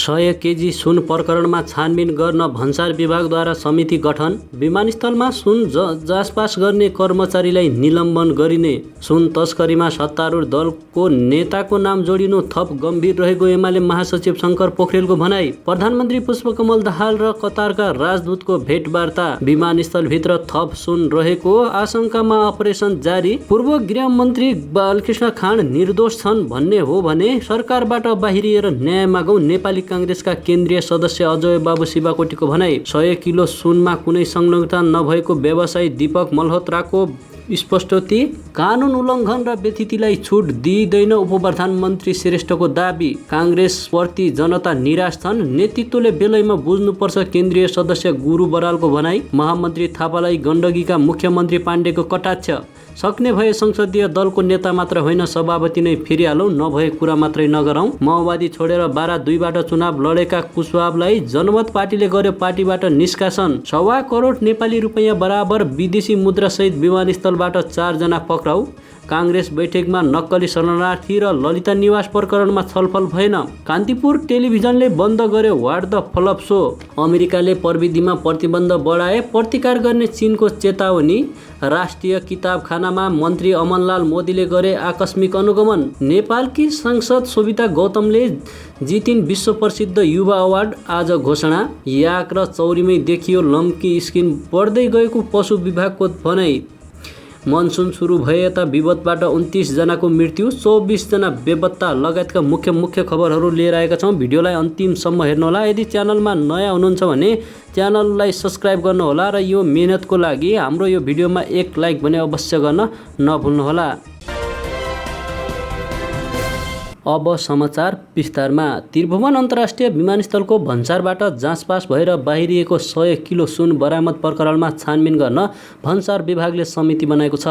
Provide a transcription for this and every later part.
100 KG सुन प्रकरणमा छानबिन गर्न भन्सार विभागद्वारा समिति गठन। विमानस्थलमा सुन जाँचपास गर्ने कर्मचारीलाई निलम्बन गरिने। सुन तस्करीमा सत्तारूढ दलको नेताको नाम जोडिनु थप गम्भीर रहेको एमाले महासचिव शङ्कर पोखरेलको भनाई। प्रधानमन्त्री पुष्पकमल दाहाल र कतारका राजदूतको भेटवार्ता। विमानस्थलभित्र थप सुन रहेको आशंकामा अपरेसन जारी। पूर्व गृहमन्त्री बालकृष्ण खाँड निर्दोष छन् भन्ने हो भने सरकारबाट बाहिरिएर न्याय मागौँ। नेपाली कांग्रेसका केन्द्रीय सदस्य अजय बाबु शिवाकोटीको भनाई। 100 किलो सुनमा कुनै संलग्नता नभएको व्यवसायी दीपक मल्होत्राको स्पष्टोक्ति। कानुन उल्लङ्घन र व्यतिथिलाई छुट दिइँदैन उपप्रधानमन्त्री श्रेष्ठको दाबी। कांग्रेसप्रति जनता निराश छन्, नेतृत्वले बेलैमा बुझ्नुपर्छ केन्द्रीय सदस्य गुरु बरालको भनाई। महामन्त्री थापालाई गण्डकीका मुख्यमन्त्री पाण्डेको कटाक्ष। सक्ने भए संसदीय दलको नेता मात्र होइन सभापति नै फेरिहालौँ, नभए कुरा मात्रै नगरौँ। माओवादी छोडेर बारा 2बाट चुनाव लडेका कुशवाहालाई जनमत पार्टीले गर्यो पार्टीबाट निष्कासन। 1.25 करोड नेपाली रुपैयाँ बराबर विदेशी मुद्रासहित विमानस्थलबाट 4 जना पक्राउ। कांग्रेस बैठकमा नक्कली शरणार्थी र ललिता निवास प्रकरणमा छलफल भएन। कान्तिपुर टेलिभिजनले बन्द गर्यो व्हाट द फ्लप शो। अमेरिकाले प्रविधिमा प्रतिबन्ध बढाए, प्रतिकार गर्ने चीनको चेतावनी। राष्ट्रिय किताबखानामा मन्त्री अमनलाल मोदीले गरे आकस्मिक अनुगमन। नेपालकी सांसद शोभिता गौतमले जितिन् विश्व प्रसिद्ध युवा अवार्ड, आज घोषणा। याक र चौरीमै देखियो लम्की स्किन बढ्दै गएको पशु विभागको भनाई। मनसुन सुरु भए यता विपदबाट 29 जनाको मृत्यु, 24 जना बेपत्ता लगायतका मुख्य खबरहरू लिएर आएका छौँ। भिडियोलाई अन्तिमसम्म हेर्नुहोला। यदि च्यानलमा नयाँ हुनुहुन्छ भने च्यानललाई सब्स्क्राइब गर्नुहोला र यो मेहनतको लागि हाम्रो यो भिडियोमा एक लाइक भने अवश्य गर्न नभुल्नुहोला। अब समाचार विस्तारमा। त्रिभुवन अन्तर्राष्ट्रिय विमानस्थलको भन्सारबाट जाँचपास भएर बाहिरिएको 100 किलो सुन बरामद प्रकरणमा छानबिन गर्न भन्सार विभागले समिति बनाएको छ।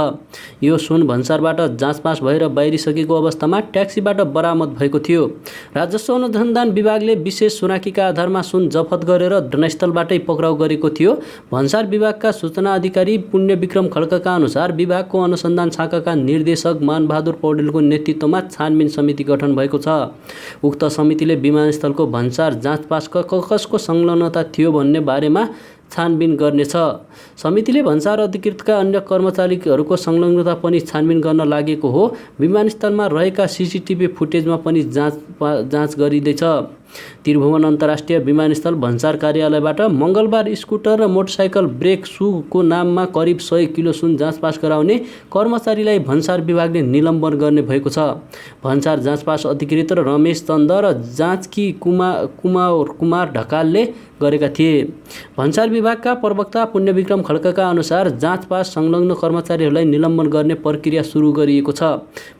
यो सुन भन्सारबाट जाँचपास भएर बाहिरिसकेको अवस्थामा ट्याक्सीबाट बरामद भएको थियो। राजस्व अनुसन्धान विभागले विशेष सुनाखीका आधारमा सुन जफत गरेर घटनास्थलबाटै पक्राउ गरेको थियो। भन्सार विभागका सूचना अधिकारी पुण्यविक्रम खड्काका अनुसार विभागको अनुसन्धान शाखाका निर्देशक मानबहादुर पौडेलको नेतृत्वमा छानबिन समिति गठन भएको छ। उक्त समितिले विमानस्थलको भन्सार जाँचपास कसको संलग्नता थियो भन्ने बारेमा छानबिन गर्नेछ। समितिले भन्सार अधिकृतका अन्य कर्मचारीहरूको संलग्नता पनि छानबिन गर्न लागेको हो। विमानस्थलमा रहेका सीसीटीभी फुटेजमा पनि जाँच गरिँदैछ। त्रिभुवन अन्तर्राष्ट्रिय विमानस्थल भन्सार कार्यालयबाट मङ्गलबार स्कुटर र मोटरसाइकल ब्रेक सूको नाममा करिब 100 किलो सुन जाँचपास गराउने कर्मचारीलाई भन्सार विभागले निलम्बन गर्ने भएको छ। भन्सार जाँचपास अधिकृत रमेश चन्द र जाँचकी कुमार ढकालले गरेका थिए। भन्सार विभागका प्रवक्ता पुण्यविक्रम खड्काका अनुसार जाँचपास संलग्न कर्मचारीहरूलाई निलम्बन गर्ने प्रक्रिया सुरु गरिएको छ।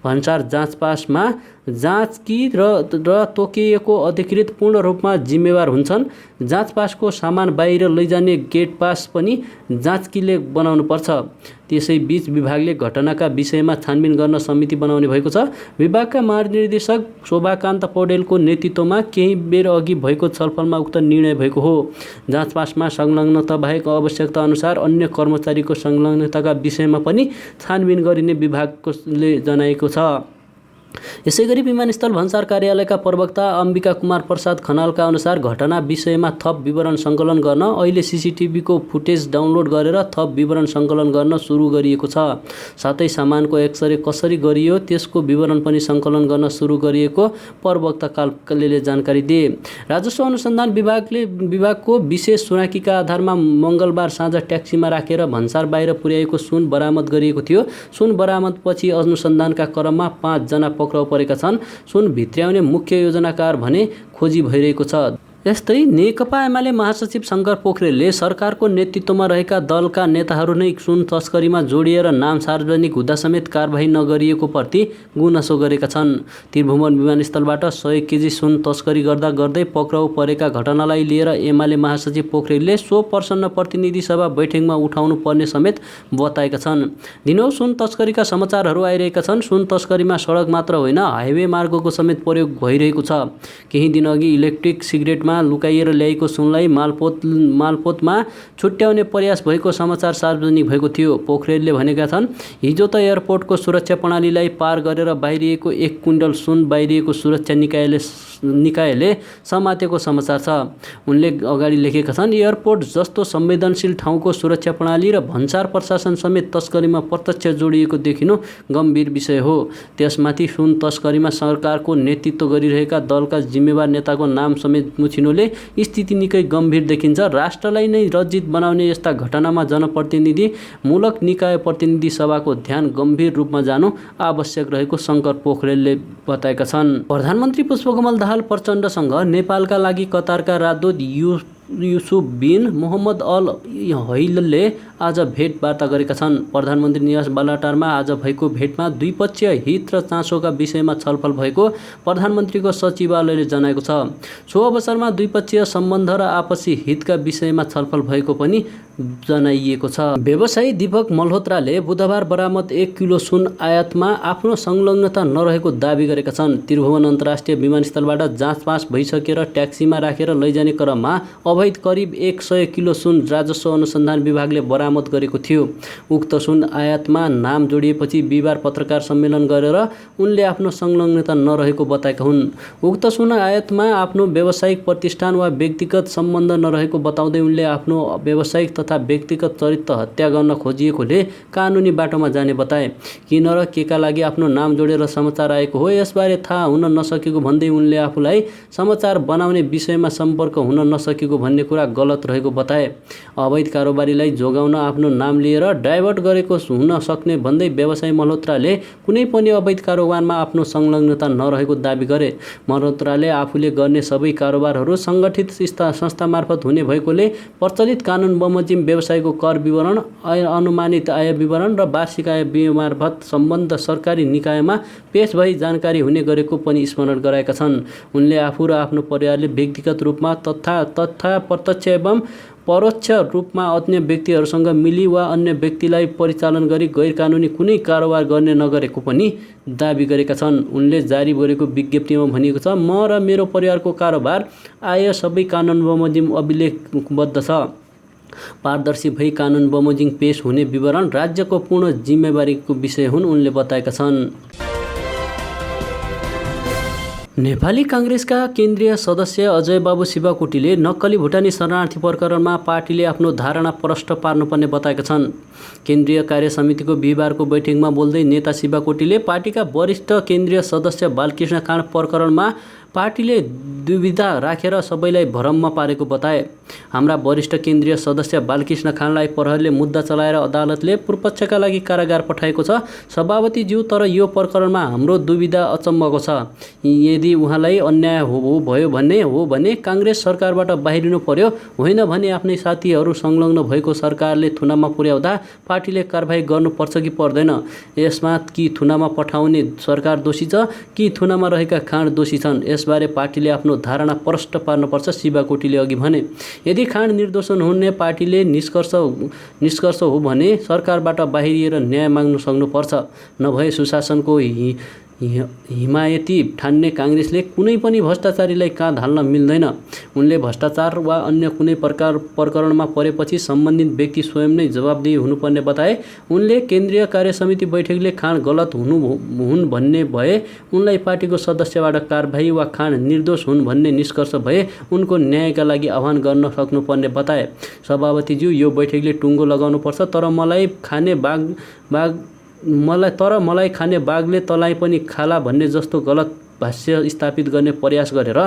भन्सार जाँचपासमा जाँचकी र तोकिएको अधिकृत पूर्ण रूपमा जिम्मेवार हुन्छन्। जाँचपासको सामान बाहिर लैजाने गेट पास पनि जाँचकीले बनाउनुपर्छ। त्यसैबीच विभागले घटनाका विषयमा छानबिन गर्न समिति बनाउने भएको छ। विभागका महानिर्देशक शोभाकान्त पौडेलको नेतृत्वमा केही बेर अघि भएको छलफलमा उक्त निर्णय भएको हो। जाँचपासमा संलग्नता बाहेक आवश्यकता अनुसार अन्य कर्मचारीको संलग्नताका विषयमा पनि छानबिन गरिने विभागले जनाएको छ। यसैगरी विमानस्थल भन्सार कार्यालयका प्रवक्ता अम्बिका कुमार प्रसाद खनालका अनुसार घटना विषयमा थप विवरण सङ्कलन गर्न अहिले सीसीटीभीको फुटेज डाउनलोड गरेर थप विवरण सङ्कलन गर्न सुरु गरिएको छ। साथै सामानको एक्सरे कसरी गरियो त्यसको विवरण पनि सङ्कलन गर्न सुरु गरिएको प्रवक्ता कालले जानकारी दिए। राजस्व अनुसन्धान विभागको विशेष सुनाखीका आधारमा मङ्गलबार साँझ ट्याक्सीमा राखेर भन्सार बाहिर पुर्याएको सुन बरामद गरिएको थियो। सुन बरामदपछि अनुसन्धानका क्रममा 5 जना पक्राउ परेका छन्। सुन भित्र्याउने मुख्य योजनाकार भने खोजी भइरहेको छ। यस्तै नेकपा एमाले महासचिव शङ्कर पोखरेलले सरकारको नेतृत्वमा रहेका दलका नेताहरू नै सुन तस्करीमा जोडिएर नाम सार्वजनिक हुँदा समेत कारबाही नगरिएको प्रति गुनासो गरेका छन्। त्रिभुवन विमानस्थलबाट 100 केजी सुन तस्करी गर्दै पक्राउ परेका घटनालाई लिएर एमाले महासचिव पोखरेलले सो प्रसन्न प्रतिनिधि सभा बैठकमा उठाउनु पर्ने समेत बताएका छन्। दिनौ सुन तस्करीका समाचारहरू आइरहेका छन्। सुन तस्करीमा सडक मात्र होइन हाइवे मार्गको समेत प्रयोग भइरहेको छ। केही दिन अघि इलेक्ट्रिक सिगरेट एयरपोर्टमा लुकाइएर ल्याएको सुनलाई मालपोतमा छुट्याउने प्रयास भएको समाचार सार्वजनिक भएको थियो। पोखरेलले भनेका छन्, हिजो त एयरपोर्टको सुरक्षा प्रणालीलाई पार गरेर बाहिरिएको 1 क्विन्टल सुन बाहिरिएको सुरक्षा निकायले समातेको समाचार छ। उनले अगाडि लेखेका छन्, एयरपोर्ट जस्तो संवेदनशील ठाउँको सुरक्षा प्रणाली र भन्सार प्रशासन समेत तस्करीमा प्रत्यक्ष जोडिएको देखिनु गम्भीर विषय हो। त्यसमाथि सुन तस्करीमा सरकारको नेतृत्व गरिरहेका दलका जिम्मेवार नेताको नाम समेत मुछिनुले स्थिति निकै गम्भीर देखिन्छ। राष्ट्रलाई नै लज्जित बनाउने यस्ता घटनामा जनप्रतिनिधिमूलक निकाय प्रतिनिधि सभाको ध्यान गम्भीर रूपमा जानु आवश्यक रहेको शङ्कर पोखरेलले बताएका छन्। प्रधानमन्त्री पुष्पकमल दाहाल प्रचण्डसँग नेपालका लागि कतारका राजदूत युसुफ बिन मोहम्मद अल हैलले आज भेटवार्ता गरेका छन्। प्रधानमन्त्री निवास बालाटारमा आज भएको भेटमा द्विपक्षीय हित र चासोका विषयमा छलफल भएको प्रधानमन्त्रीको सचिवालयले जनाएको छ। सो अवसरमा द्विपक्षीय सम्बन्ध र आपसी हितका विषयमा छलफल भएको पनि जनाइएको छ। व्यवसायी दीपक मल्होत्राले बुधबार बरामद 1 किलो सुन आयातमा आफ्नो संलग्नता नरहेको दावी गरेका छन्। त्रिभुवन अन्तर्राष्ट्रिय विमानस्थलबाट जाँचपास भइसकेर ट्याक्सीमा राखेर लैजाने क्रममा अवैध करिब 100 किलो सुन राजस्व अनुसन्धान विभागले बरामद गरेको थियो। उक्त सुन आयातमा नाम जोडिएपछि बिहिबार पत्रकार सम्मेलन गरेर उनले आफ्नो संलग्नता नरहेको बताएका हुन्। उक्त सुन आयातमा आफ्नो व्यावसायिक प्रतिष्ठान वा व्यक्तिगत सम्बन्ध नरहेको बताउँदै उनले आफ्नो व्यावसायिक तथा व्यक्तिगत चरित्र हत्या गर्न खोजिएकोले कानुनी बाटोमा जाने बताए। किन र केका लागि आफ्नो नाम जोडेर समाचार आएको हो यसबारे थाहा हुन नसकेको भन्दै उनले आफूलाई समाचार बनाउने विषयमा सम्पर्क हुन नसकेको भन्ने कुरा गलत रहेको बताए। अवैध कारोबारीलाई जोगाउन आफ्नो नाम लिएर डाइभर्ट गरेको हुन सक्ने भन्दै व्यवसायी मल्होत्राले कुनै पनि अवैध कारोबारमा आफ्नो संलग्नता नरहेको दावी गरे। मल्होत्राले आफूले गर्ने सबै कारोबारहरू सङ्गठित संस्था मार्फत हुने भएकोले प्रचलित कानुन बमोजिम व्यवसायको कर विवरण, अनुमानित आय विवरण र वार्षिक आय मार्फत सम्बद्ध सरकारी निकायमा पेश भई जानकारी हुने गरेको पनि स्मरण गराएका छन्। उनले आफू र आफ्नो परिवारले व्यक्तिगत रूपमा तथा प्रत्यक्ष एवं परोक्ष रूपमा अन्य व्यक्तिहरूसँग मिली वा अन्य व्यक्तिलाई परिचालन गरी गैरकानुनी कुनै कारोबार गर्ने नगरेको पनि दावी गरेका छन्। उनले जारी गरेको विज्ञप्तिमा भनिएको छ, म र मेरो परिवारको कारोबार आय सबै कानुन बमोजिम अभिलेखबद्ध छ। पारदर्शी भई कानुन बमोजिम पेश हुने विवरण राज्यको पूर्ण जिम्मेवारीको विषय हुन्, उनले बताएका छन्। नेपाली काङ्ग्रेसका केन्द्रीय सदस्य अजय बाबु शिवाकोटीले नक्कली भुटानी शरणार्थी प्रकरणमा पार्टीले आफ्नो धारणा प्रष्ट पार्नुपर्ने बताएका छन्। केन्द्रीय कार्य समितिको बिहिबारको बैठकमा बोल्दै नेता शिवाकोटीले पार्टीका वरिष्ठ केन्द्रीय सदस्य बालकृष्ण खाँड प्रकरणमा पार्टीले दुविधा राखेर सबैलाई भ्रममा पारेको बताए। हाम्रा वरिष्ठ केन्द्रीय सदस्य बालकृष्ण खाँडलाई प्रहरीले मुद्दा चलाएर अदालतले पूर्वपक्षका लागि कारागार पठाएको छ। सभापतिज्यू, तर यो प्रकरणमा हाम्रो दुविधा अचम्मको छ। यदि उहाँलाई अन्याय भयो भने काङ्ग्रेस सरकारबाट बाहिरिनु पर्यो, होइन भने आफ्नै साथीहरू संलग्न भएको सरकारले थुनामा पुर्याउँदा पार्टीले कारबाही गर्नुपर्छ कि पर्दैन। यसमा कि थुनामा पठाउने सरकार दोषी छ कि थुनामा रहेका खाँड दोषी छन्, यसबारे पार्टीले आफ्नो धारणा प्रष्ट पार्नुपर्छ, शिवाकोटीले अघि भने। यदि खाँड निर्दोष हुने पार्टीले निष्कर्ष हो भने सरकारबाट बाहिरिएर न्याय माग्न सक्नुपर्छ। नभए सुशासनको हिमायती ठान्ने काङ्ग्रेसले कुनै पनि भ्रष्टाचारीलाई काँध हाल्न मिल्दैन। उनले भ्रष्टाचार वा अन्य कुनै प्रकरणमा परेपछि सम्बन्धित व्यक्ति स्वयं नै जवाबदेही हुनुपर्ने बताए। उनले केन्द्रीय कार्य समिति बैठकले खाँड गलत हुन् भन्ने भए उनलाई पार्टीको सदस्यबाट कारबाही वा खाँड निर्दोष हुन् भन्ने निष्कर्ष भए उनको न्यायका लागि आह्वान गर्न सक्नुपर्ने बताए। सभापतिज्यू, यो बैठकले टुङ्गो लगाउनुपर्छ, तर मलाई खाने बाघले तँलाई पनि खाला भन्ने जस्तो गलत भाष्य स्थापित गर्ने प्रयास गरेर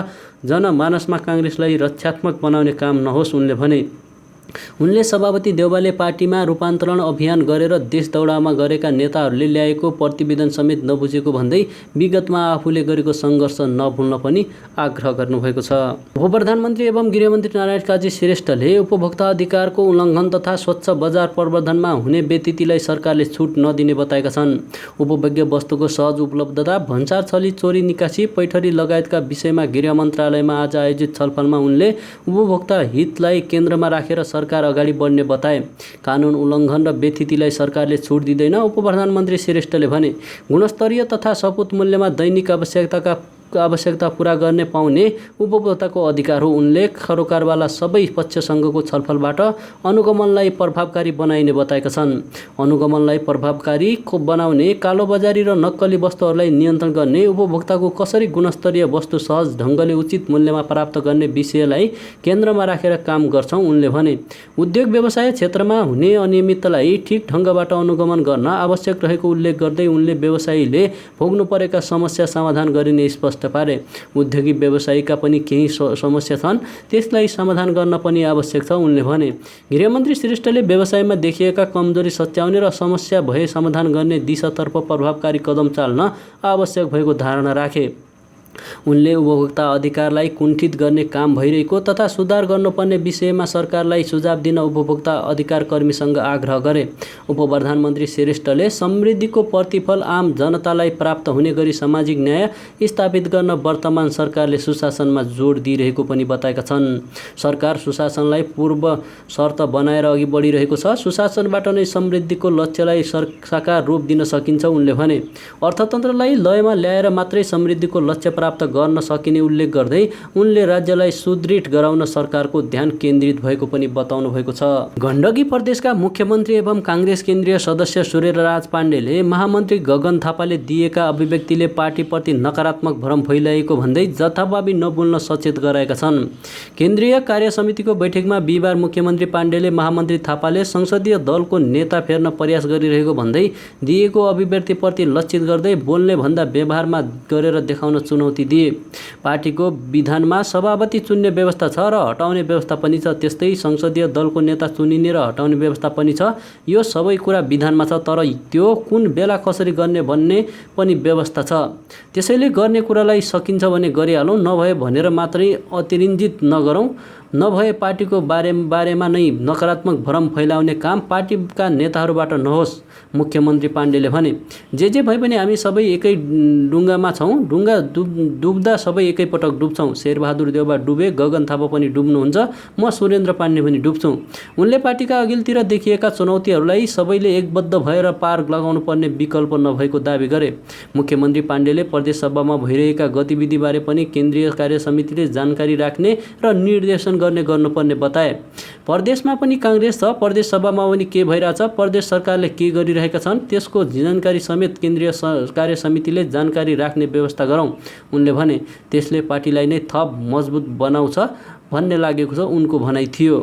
जनमानसमा काङ्ग्रेसलाई रक्षात्मक बनाउने काम नहोस्, उनले भने। उनले सभापति देउवाले पार्टीमा रूपान्तरण अभियान गरेर देश दौडामा गरेका नेताहरूले ल्याएको प्रतिवेदन समेत नबुझेको भन्दै विगतमा आफूले गरेको सङ्घर्ष नभुल्न पनि आग्रह गर्नुभएको छ। उपप्रधानमन्त्री एवं गृहमन्त्री नारायण काजी श्रेष्ठले उपभोक्ता अधिकारको उल्लङ्घन तथा स्वच्छ बजार प्रवर्धनमा हुने व्यतिथिलाई सरकारले छुट नदिने बताएका छन्। उपभोग्य वस्तुको सहज उपलब्धता, भन्सार छली, चोरी निकासी, पैठरी लगायतका विषयमा गृह मन्त्रालयमा आज आयोजित छलफलमा उनले उपभोक्ता हितलाई केन्द्रमा राखेर सरकार अगाडि बढ्ने बताए। कानुन उल्लङ्घन र व्यतिथिलाई सरकारले छुट दिँदैन, उपप्रधानमन्त्री श्रेष्ठले भने। गुणस्तरीय तथा सपुत मूल्यमा दैनिक आवश्यकताका आवश्यकता पूरा गर्ने पाउने उपभोक्ताको अधिकार हो। उनले सरोकारवाला सबै पक्षसँगको छलफलबाट अनुगमनलाई प्रभावकारी बनाइने बताएका छन्। अनुगमनलाई प्रभावकारी बनाउने, कालोबजारी र नक्कली वस्तुहरूलाई नियन्त्रण गर्ने, उपभोक्ताको कसरी गुणस्तरीय वस्तु सहज ढङ्गले उचित मूल्यमा प्राप्त गर्ने विषयलाई केन्द्रमा राखेर काम गर्छौँ उनले भने। उद्योग व्यवसाय क्षेत्रमा हुने अनियमिततालाई ठिक ढङ्गबाट अनुगमन गर्न आवश्यक रहेको उल्लेख गर्दै उनले व्यवसायीले भोग्नु परेका समस्या समाधान गरिने स्पष्ट पारे। उद्योगी व्यवसायीका पनि केही समस्या छन्, त्यसलाई समाधान गर्न पनि आवश्यक छ उनले भने। गृहमन्त्री श्रेष्ठले व्यवसायमा देखिएका कमजोरी सच्याउने र समस्या भए समाधान गर्ने दिशातर्फ प्रभावकारी कदम चाल्न आवश्यक भएको धारणा राखे। उनले उपभोक्ता अधिकारलाई कुण्ठित गर्ने काम भइरहेको तथा सुधार गर्नुपर्ने विषयमा सरकारलाई सुझाव दिन उपभोक्ता अधिकार कर्मीसँग आग्रह गरे। उपप्रधानमन्त्री श्रेष्ठले समृद्धिको प्रतिफल आम जनतालाई प्राप्त हुने गरी सामाजिक न्याय स्थापित गर्न वर्तमान सरकारले सुशासनमा जोड दिइरहेको पनि बताएका छन्। सरकार सुशासनलाई पूर्व शर्त बनाएर अघि बढिरहेको छ। सुशासनबाट नै समृद्धिको लक्ष्यलाई साकार रूप दिन सकिन्छ उनले भने। अर्थतन्त्रलाई लयमा ल्याएर मात्रै समृद्धिको लक्ष्य प्राप्त गर्न सकिने उल्लेख गर्दै उनले राज्यलाई सुदृढ गराउन सरकारको ध्यान केन्द्रित भएको पनि बताउनु भएको छ। गण्डकी प्रदेशका मुख्यमन्त्री एवं काङ्ग्रेस केन्द्रीय सदस्य सूर्यराज पाण्डेले महामन्त्री गगन थापाले दिएका अभिव्यक्तिले पार्टीप्रति नकारात्मक भ्रम फैलाएको भन्दै जथाभावी नबोल्न सचेत गराएका छन्। केन्द्रीय कार्य समितिको बैठकमा बिहिबार मुख्यमन्त्री पाण्डेले महामन्त्री थापाले संसदीय दलको नेता फेर्न प्रयास गरिरहेको भन्दै दिएको अभिव्यक्तिप्रति लक्षित गर्दै बोल्ने भन्दा व्यवहारमा गरेर देखाउन चुनौती दिए। पार्टीको विधानमा सभापति चुन्ने व्यवस्था छ र हटाउने व्यवस्था पनि छ। त्यस्तै संसदीय दलको नेता चुनिने र हटाउने व्यवस्था पनि छ। यो सबै कुरा विधानमा छ, तर त्यो कुन बेला कसरी गर्ने भन्ने पनि व्यवस्था छ। त्यसैले गर्ने कुरालाई सकिन्छ भने गरिहालौँ, नभए भनेर मात्रै अतिरञ्जित नगरौँ। नभए पार्टीको बारेमा नै नकारात्मक भ्रम फैलाउने काम पार्टीका नेताहरूबाट नहोस्, मुख्यमन्त्री पाण्डेले भने। जे भए पनि हामी सबै एकै डुङ्गामा छौँ। डुङ्गा डुब्दा सबै एकैपटक डुब्छौँ। शेरबहादुर देउवा डुबे, गगन थापा पनि डुब्नुहुन्छ, म सुरेन्द्र पाण्डे पनि डुब्छौँ। उनले पार्टीका अघिल्तिर देखिएका चुनौतीहरूलाई सबैले एकबद्ध भएर पार लगाउनुपर्ने विकल्प नभएको दावी गरे। मुख्यमन्त्री पाण्डेले प्रदेशसभामा भइरहेका गतिविधिबारे पनि केन्द्रीय कार्य समितिले जानकारी राख्ने र निर्देशन गर्नुपर्ने बताए। प्रदेशमा पनि काङ्ग्रेस छ, प्रदेश सभामा पनि के भइरहेछ, प्रदेश सरकारले के गरिरहेका छन्, त्यसको जानकारी समेत केन्द्रीय कार्य समितिले जानकारी राख्ने व्यवस्था गरौँ उनले भने। त्यसले पार्टीलाई नै थप मजबुत बनाउँछ भन्ने लागेको छ उनको भनाइ थियो।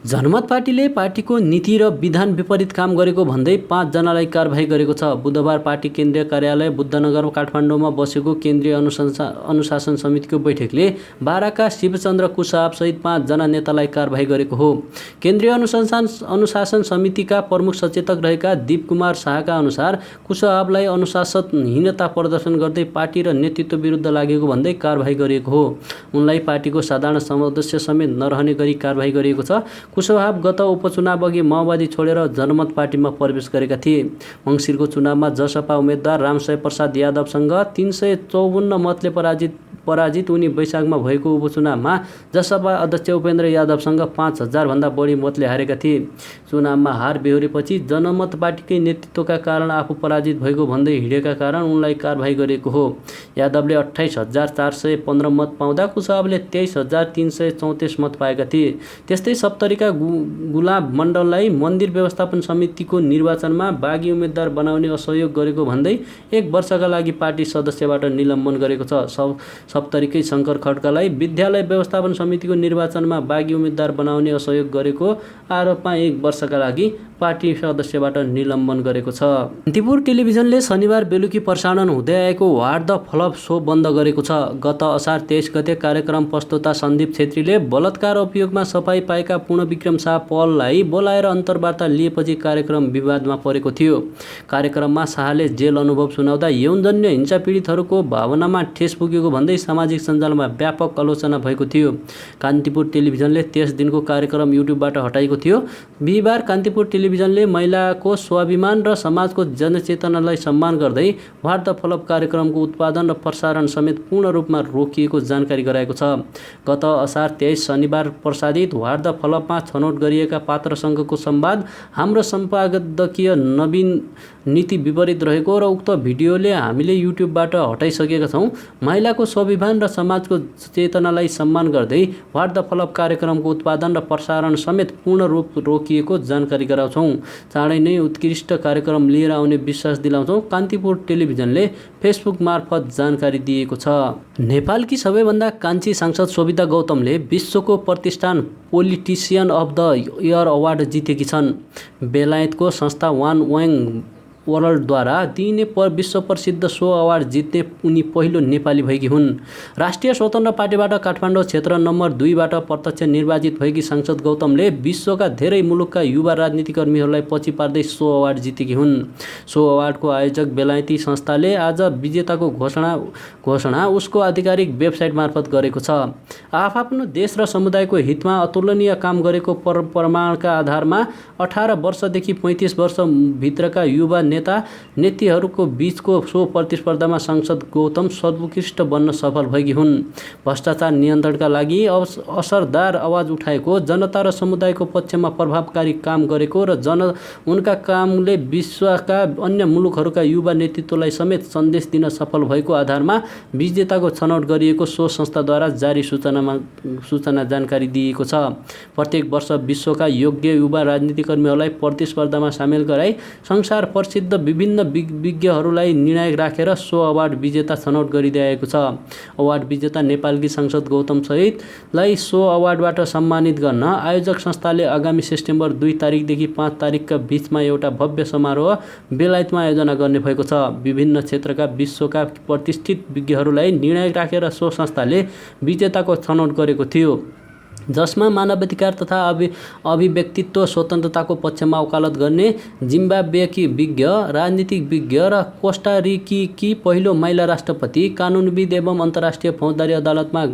जनमत पार्टीले पार्टीको नीति र विधान विपरीत काम गरेको भन्दै 5 जनालाई कारबाही गरेको छ। बुधबार पार्टी केन्द्रीय कार्यालय बुद्धनगर काठमाडौँमा बसेको केन्द्रीय अनुशासन समितिको बैठकले बाराका शिवचन्द्र कुशवाहा सहित 5 जना नेतालाई कारबाही गरेको हो। केन्द्रीय अनुशासन समितिका प्रमुख सचेतक रहेका दीप कुमार शाहका अनुसार कुशवाहालाई अनुशासनहीनता प्रदर्शन गर्दै पार्टी र नेतृत्व विरुद्ध लागेको भन्दै कारबाही गरिएको हो। उनलाई पार्टीको साधारण सदस्य समेत नरहने गरी कारबाही गरिएको छ। कुशवाहा गत उपचुनावअघि माओवादी छोडेर जनमत पार्टीमा प्रवेश गरेका थिए। मङ्सिरको चुनावमा जसपा उम्मेद्वार रामशय प्रसाद यादवसँग 354 मतले पराजित उनी वैशाखमा भएको उपचुनावमा जसपा अध्यक्ष उपेन्द्र यादवसँग 5000 भन्दा बढी मतले हारेका थिए। चुनावमा हार बेहोरेपछि जनमत पार्टीकै नेतृत्वका कारण आफू पराजित भएको भन्दै हिँडेका कारण उनलाई कारबाही गरिएको हो। यादवले 28415 मत पाउँदा कुशवाहाले 23334 मत पाएका थिए। त्यस्तै सप्तरीका गुलाब मण्डललाई मन्दिर व्यवस्थापन समितिको निर्वाचनमा बागी उम्मेद्वार बनाउने असहयोग गरेको भन्दै 1 वर्षका लागि पार्टी सदस्यबाट निलम्बन गरेको छ। सप्तरीकै शङ्कर खड्कालाई विद्यालय व्यवस्थापन समितिको निर्वाचनमा बागी उम्मेद्वार बनाउने असहयोग गरेको आरोपमा 1 वर्षका लागि पार्टी सदस्यबाट निलम्बन गरेको छ। कान्तिपुर टेलिभिजनले शनिबार बेलुकी प्रसारण हुँदै आएको व्हाट द फ्लप सो बन्द गरेको छ। गत असार 23 गते कार्यक्रम प्रस्तोता सन्दीप छेत्रीले बलात्कार अभियोगमा सफाई पाएका पूर्णविक्रम शाह पललाई बोलाएर अन्तर्वार्ता लिएपछि कार्यक्रम विवादमा परेको थियो। कार्यक्रममा शाहले जेल अनुभव सुनाउँदा यौनजन्य हिंसा पीडितहरूको भावनामा ठेस पुगेको भन्दै सामाजिक सञ्जालमा व्यापक आलोचना भएको थियो। कान्तिपुर टेलिभिजनले त्यस दिनको कार्यक्रम युट्युबबाट हटाएको थियो। बिहिबार कान्तिपुर टेलिभिजनले महिलाको स्वाभिमान र समाजको जनचेतनालाई सम्मान गर्दै व्हाट द फलअप कार्यक्रमको उत्पादन र प्रसारण समेत पूर्ण रूपमा रोकिएको जानकारी गराएको छ। गत असार 23 शनिबार प्रसारित व्हाट द फलअपमा छनौट गरिएका पात्रसँगको संवाद हाम्रो सम्पादकीय नवीन नीति विपरीत रहेको र उक्त भिडियोले हामीले युट्युबबाट हटाइसकेका छौँ। महिलाको स्वाभिमान र समाजको चेतनालाई सम्मान गर्दै व्हाट द फलअप कार्यक्रमको उत्पादन र प्रसारण समेत पूर्ण रूप रोकिएको जानकारी गराउँछौँ। चाँडै नै उत्कृष्ट कार्यक्रम लिएर आउने विश्वास दिलाउँछौँ, कान्तिपुर टेलिभिजनले फेसबुक मार्फत जानकारी दिएको छ। नेपालकी सबैभन्दा कान्छी सांसद शोभिता गौतमले विश्वको प्रतिष्ठान politician of the year award जितेकी छन्। बेलायतको संस्था वान वाङ वर्ल्डद्वारा दिइने विश्व प्रसिद्ध सो अवार्ड जित्ने उनी पहिलो नेपाली भएकी हुन्। राष्ट्रिय स्वतन्त्र पार्टीबाट काठमाडौँ क्षेत्र नम्बर 2बाट प्रत्यक्ष निर्वाचित भएकी सांसद गौतमले विश्वका धेरै मुलुकका युवा राजनीतिकर्मीहरूलाई पछि पार्दै सो अवार्ड जितेकी हुन्। सो अवार्डको आयोजक बेलायती संस्थाले आज विजेताको घोषणा उसको आधिकारिक वेबसाइट मार्फत गरेको छ। आफ्नो देश र समुदायको हितमा अतुलनीय काम गरेको प्रमाणका आधारमा 18 वर्षदेखि 35 वर्षभित्रका युवा नेताहरूको बीचको सो प्रतिस्पर्धामा सांसद गौतम सर्वोत्कृष्ट बन्न सफल भएकी हुन्। भ्रष्टाचार नियन्त्रणका लागि असरदार आवाज उठाएको, जनता र समुदायको पक्षमा प्रभावकारी काम गरेको र उनका कामले विश्वका अन्य मुलुकहरूका युवा नेतृत्वलाई समेत सन्देश दिन सफल भएको आधारमा विजेताको छनौट गरिएको सो संस्थाद्वारा जारी सूचना जानकारी दिएको छ। प्रत्येक वर्ष विश्वका योग्य युवा राजनीतिकर्मीहरूलाई प्रतिस्पर्धामा सामेल गराई संसार प्रसिद्ध विभिन्न विज्ञहरूलाई निर्णायक राखेर सो अवार्ड विजेता छनौट गरिदिएको छ। अवार्ड विजेता नेपालकी सांसद गौतम सहितलाई सो अवार्डबाट सम्मानित गर्न आयोजक संस्थाले आगामी सेप्टेम्बर 2 तारिकदेखि 5 तारिकका बीचमा एउटा भव्य समारोह बेलायतमा आयोजना गर्ने भएको छ। विभिन्न क्षेत्रका विश्वका प्रतिष्ठित विज्ञहरूलाई निर्णायक राखेर सो संस्थाले विजेताको छनौट गरेको थियो, जसमा मानवाधिकार तथा अभिव्यक्तित्व स्वतन्त्रताको पक्षमा वकालत गर्ने जिम्बाब्वेकी विज्ञ, राजनीतिक विज्ञ र कोस्टारिकी पहिलो महिला राष्ट्रपति, कानुनविद एवं अन्तर्राष्ट्रिय फौजदारी अदालतमा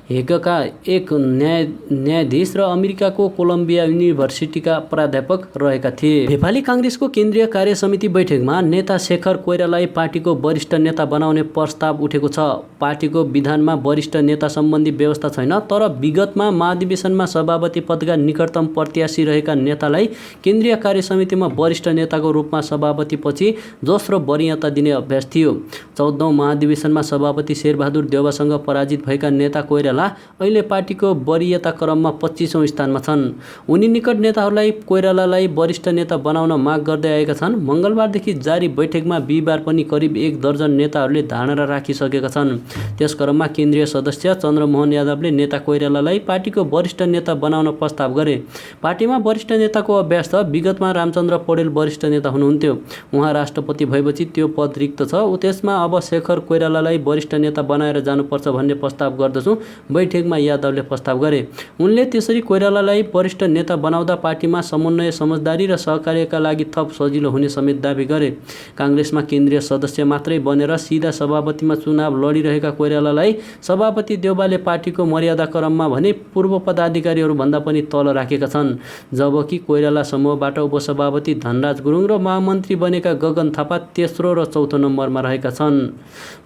हेगका एक न्यायाधीश र अमेरिकाको कोलम्बिया युनिभर्सिटीका प्राध्यापक रहेका थिए। नेपाली काङ्ग्रेसको केन्द्रीय कार्य समिति बैठकमा नेता शेखर कोइरालालाई पार्टीको वरिष्ठ नेता बनाउने प्रस्ताव उठेको छ। पार्टीको विधानमा वरिष्ठ नेता सम्बन्धी व्यवस्था छैन, तर विगतमा महाधिवेशनमा सभापति पदका निकटतम प्रत्याशी रहेका नेतालाई केन्द्रीय कार्य समितिमा वरिष्ठ नेताको रूपमा सभापतिपछि दोस्रो वरियता दिने अभ्यास थियो। 14औं महाधिवेशनमा सभापति शेरबहादुर देउवासँग पराजित भएका नेता कोइराला अहिले पार्टीको वरियता क्रममा 25औं स्थानमा छन्। उनी निकट नेताहरूलाई कोइरालालाई वरिष्ठ नेता बनाउन माग गर्दै आएका छन्। मङ्गलबारदेखि जारी बैठकमा बिहिबार पनि करिब 1 दर्जन नेताहरूले धारणा राखिसकेका छन्। त्यस क्रममा केन्द्रीय सदस्य चन्द्रमोहन यादवले नेता कोइरालालाई पार्टीको वरिष्ठ नेता बनाउन प्रस्ताव गरे। पार्टीमा वरिष्ठ नेताको अभ्यास छ। विगतमा रामचन्द्र पौडेल वरिष्ठ नेता हुनुहुन्थ्यो। उहाँ राष्ट्रपति भएपछि त्यो पद रिक्त छ। त्यसमा अब शेखर कोइरालालाई वरिष्ठ नेता बनाएर जानुपर्छ भन्ने प्रस्ताव गर्दछु, बैठकमा यादवले प्रस्ताव गरे। उनले त्यसरी कोइरालालाई वरिष्ठ नेता बनाउँदा पार्टीमा समन्वय, समझदारी र सहकार्यका लागि थप सजिलो हुने समेत दावी गरे। काङ्ग्रेसमा केन्द्रीय सदस्य मात्रै बनेर सिधा सभापतिमा चुनाव लडिरहेका कोइरालालाई सभापति देउवाले पार्टीको मर्यादा क्रममा भने पूर्व पदाधिकारीहरूभन्दा पनि तल राखेका छन्, जबकि कोइराला समूहबाट उपसभापति धनराज गुरुङ र महामन्त्री बनेका गगन थापा तेस्रो र चौथो नम्बरमा रहेका छन्।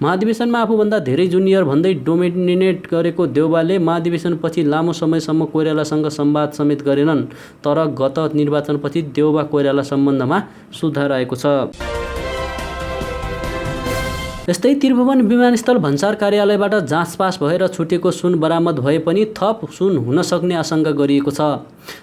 महाधिवेशनमा आफूभन्दा धेरै जुनियर भन्दै डोमिनेट गरेको देउवाले महाधिवेशनपछि लामो समयसम्म कोइरालासँग संवाद समेत गरेनन्, तर गत निर्वाचनपछि देउवा कोइराला सम्बन्धमा सुधार आएको छ। यस्तै त्रिभुवन विमानस्थल भन्सार कार्यालयबाट जाँच पास भएर छुटेको सुन बरामद भए पनि थप सुन हुन सक्ने आशंका गरिएको छ।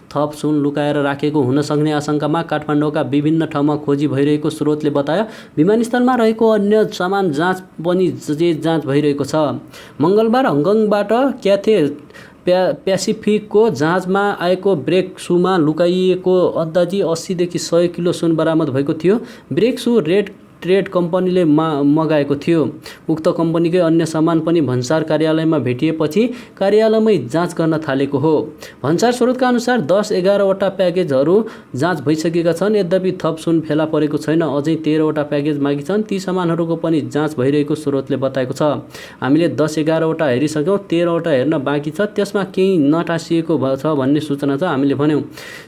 थप सुन लुकाएर राखेको हुन सक्ने आशंकामा काठमाडौँका विभिन्न ठाउँमा खोजी भइरहेको स्रोतले बतायो। विमानस्थलमा रहेको अन्य सामान जाँच पनि जाँच भइरहेको छ। मङ्गलबार हङकङबाट क्याथे प्यासिफिकको जहाजमा आएको ब्रेक सूमा लुकाइएको अन्दाजी 80 देखि 100 किलो सुन बरामद भएको थियो। ब्रेक सू रेड ट्रेड कम्पनीले मगाएको थियो। उक्त कम्पनीकै अन्य सामान पनि भन्सार कार्यालयमा भेटिएपछि कार्यालयमै जाँच गर्न थालेको हो। भन्सार स्रोतका अनुसार 10-11 वटा प्याकेजहरू जाँच भइसकेका छन्। यद्यपि थप सुन फेला परेको छैन। अझै 13 वटा प्याकेज बाँकी छन्। ती सामानहरूको पनि जाँच भइरहेको स्रोतले बताएको छ। हामीले 10-11 वटा हेरिसक्यौँ, 13 वटा हेर्न बाँकी छ। त्यसमा केही नटाँसिएको छ भन्ने सूचना छ, हामीले भन्यौँ।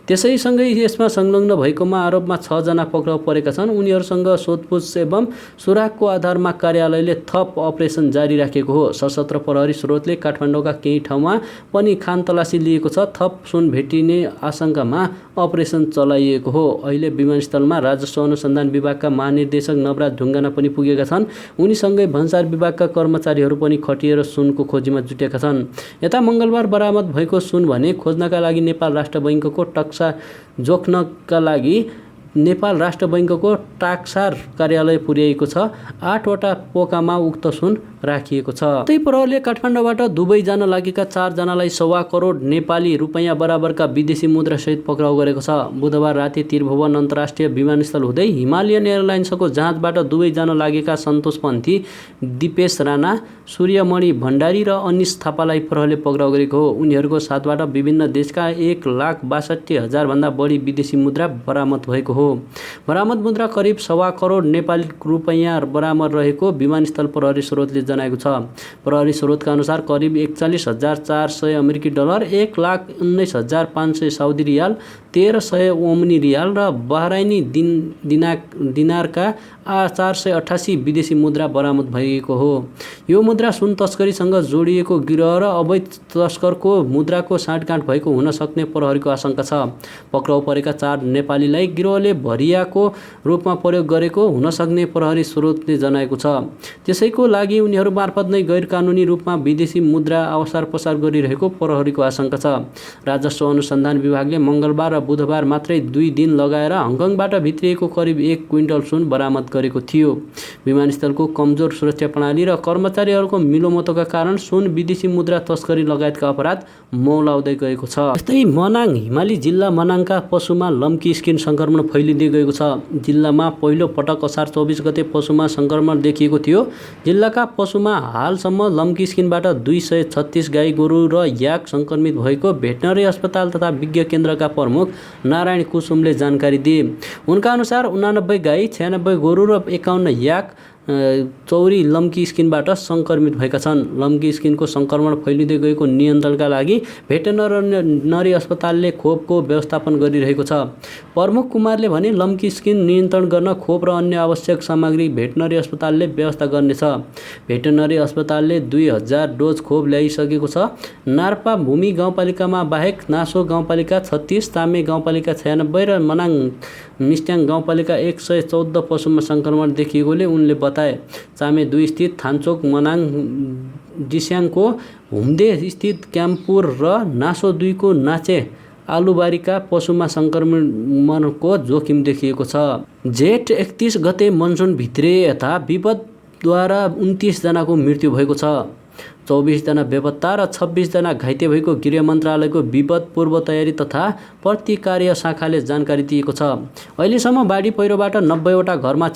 त्यसैसँगै यसमा संलग्न भएकोमा आरोपमा 6 जना पक्राउ परेका छन्। उनीहरूसँग सोधपुछ एवं सुरागको आधारमा कार्यालयले थप अपरेसन जारी राखेको हो। सशस्त्र प्रहरी स्रोतले काठमाडौँका केही ठाउँमा पनि खानतलासी लिएको छ। थप सुन भेटिने आशंकामा अपरेसन चलाइएको हो। अहिले विमानस्थलमा राजस्व अनुसन्धान विभागका महानिर्देशक नवराज ढुङ्गाना पनि पुगेका छन्। उनीसँगै भन्सार विभागका कर्मचारीहरू पनि खटिएर सुनको खोजीमा जुटेका छन्। यता मङ्गलबार बरामद भएको सुन भने खोज्नका लागि नेपाल राष्ट्र बैङ्कको टक्सा जोख्नका लागि नेपाल राष्ट्र बैङ्कको टाक्सार कार्यालय पुर्याएको छ। 8 वटा पोकामा उक्त सुन राखिएको छ। त्यही प्रहरीले काठमाडौँबाट दुबई जान लागेका 4 जनालाई 1.25 करोड नेपाली रुपैयाँ बराबरका विदेशी मुद्रासहित पक्राउ गरेको छ। बुधबार राति त्रिभुवन अन्तर्राष्ट्रिय विमानस्थल हुँदै हिमालयन एयरलाइन्सको जहाजबाट दुबई जान लागेका सन्तोष पन्थी, दिपेश राणा, सूर्यमणि भण्डारी र अनिश थापालाई प्रहरीले पक्राउ गरेको हो। उनीहरूको साथबाट विभिन्न देशका 1,62,000 भन्दा बढी विदेशी मुद्रा बरामद भएको हो। बरामद मुद्रा करिब 1.25 करोड नेपाली रुपैयाँ बरामद रहेको विमानस्थल प्रहरी स्रोतले जनाएको छ। प्रहरी स्रोतका अनुसार करिब 41,400 अमेरिकी डलर, 1,19,500 साउदी रियाल, 1,300 ओमनी रियाल र बहराइनी दिनारका 488 विदेशी मुद्रा बरामद भएको हो। यो मुद्रा सुन तस्करीसँग जोडिएको गिरोह र अवैध तस्करको मुद्राको साँठगाँठ भएको हुन सक्ने प्रहरीको आशंका छ। पक्राउ परेका 4 नेपालीलाई गिरोहले भरियाको रूपमा प्रयोग गरेको हुन सक्ने प्रहरी स्रोतले जनाएको छ। त्यसैको लागि उनीहरू मार्फत नै गैर कानुनी रूपमा विदेशी मुद्रा अवसार पसार गरिरहेको प्रहरीको आशंका छ। राजस्व अनुसन्धान विभागले मङ्गलबार र बुधबार मात्रै 2 दिन लगाएर हङकङबाट भित्रिएको करिब 1 क्विन्टल सुन बरामद गरेको थियो। विमानस्थलको कमजोर सुरक्षा प्रणाली र कर्मचारीहरूको मिलोमतोका कारण सुन, विदेशी मुद्रा तस्करी लगायतका अपराध मौलाउँदै गएको छ। यस्तै मनाङ हिमाली जिल्ला मनाङका पशुमा लम्की स्किन संक्रमण फैलिँदै गएको छ। जिल्लामा पहिलो पटक असार 24 गते पशुमा संक्रमण देखिएको थियो। जिल्लाका पशुमा हालसम्म लम्की स्किनबाट 236 गाई गोरु र याक संक्रमित भएको भेटनरी अस्पताल तथा विज्ञ केन्द्रका प्रमुख नारायण कुसुमले जानकारी दिए। उनका अनुसार 89 गाई, 96 गोरु र 51 याक चौरी लम्की स्किनबाट संक्रमित भएका छन्। लम्की स्किनको संक्रमण फैलिँदै गएको नियन्त्रणका लागि भेटनरी अस्पतालले खोपको व्यवस्थापन गरिरहेको छ। प्रमुख कुमारले भने लम्की स्किन नियन्त्रण गर्न खोप र अन्य आवश्यक सामग्री भेटनरी अस्पतालले व्यवस्था गर्नेछ। भेटनरी अस्पतालले 2000 डोज खोप ल्याइसकेको छ। नार्पा भूमि गाउँपालिकामा बाहेक नासो गाउँपालिका 36, तामे गाउँपालिका 96 र मनाङ मिस्ट्याङ गाउँपालिका 114 पशुमा संक्रमण देखिएकोले उनले बताए। चामे 2 स्थित थानचोक, मनाङ डिस्याङको हुम्दे स्थित क्याम्पुर र नासो 2 को नाचे आलुबारीका पशुमा संक्रमणको जोखिम देखिएको छ। जेठ 31 गते मनसुन भित्रे यता विपदद्वारा 29 जनाको मृत्यु भएको छ। 24 जना बेपत्ता र 26 जना घाइते भएको गृह मन्त्रालयको विपद पूर्व तयारी तथा प्रतिकार्य शाखाले जानकारी दिएको छ। अहिलेसम्म बाढी पहिरोबाट 90 वटा घरमा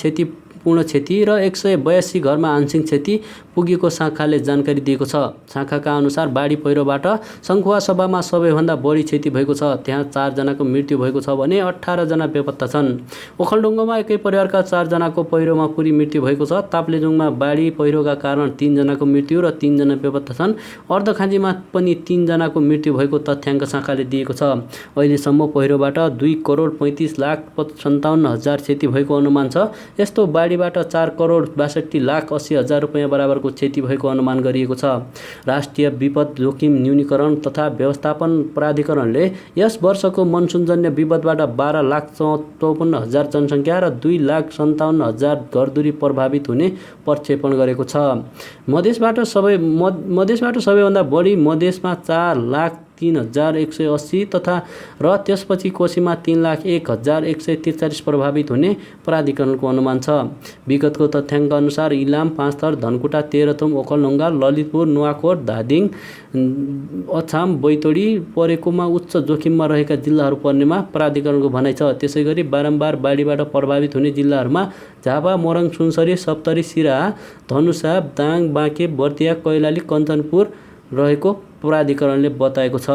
पूर्ण क्षति र 182 घरमा आंशिक क्षति पुगेको शाखाले जानकारी दिएको छ। शाखाका अनुसार बाढी पहिरोबाट सङ्खुवा सभामा सबैभन्दा बढी क्षति भएको छ। त्यहाँ 4 जनाको मृत्यु भएको छ भने 18 जना बेपत्ता छन्। ओखलढुङ्गामा एकै परिवारका 4 जनाको पहिरोमा पुरी मृत्यु भएको छ। ताप्लेजुङमा बाढी पहिरोका कारण 3 जनाको मृत्यु र 3 जना बेपत्ता छन्। अर्धखाँचीमा पनि 3 जनाको मृत्यु भएको तथ्याङ्क शाखाले दिएको छ। अहिलेसम्म पहिरोबाट 2,35,57,000 क्षति भएको अनुमान छ। यस्तो बाढीबाट 4,62,80,80,000 रुपैयाँ बराबरको क्षति भएको अनुमान गरिएको छ। राष्ट्रिय विपद जोखिम न्यूनीकरण तथा व्यवस्थापन प्राधिकरणले यस वर्षको मनसुनजन्य विपदबाट 12,54,000 जनसङ्ख्या र 2,57,000 घरधुरी प्रभावित हुने प्रक्षेपण गरेको छ। मधेसबाट सबैभन्दा बढी मधेसमा 4,00,000 3,180 तथा र त्यसपछि कोशीमा 3,01,143 प्रभावित हुने प्राधिकरणको अनुमान छ। विगतको तथ्याङ्क अनुसार इलाम, पाँचथर, धनकुटा, तेह्रथुम, ओखलढुङ्गा, ललितपुर, नुवाकोट, धादिङ, अछाम, बैतडी परेकोमा उच्च जोखिममा रहेका जिल्लाहरू पर्नेमा प्राधिकरणको भनाइ छ। त्यसैगरी बारम्बार बाढीबाट प्रभावित हुने जिल्लाहरूमा झापा, मोरङ, सुनसरी, सप्तरी, सिराहा, धनुषा, दाङ, बाँके, बर्दिया, कैलाली, कञ्चनपुर रहेको प्राधिकरणले बताएको छ।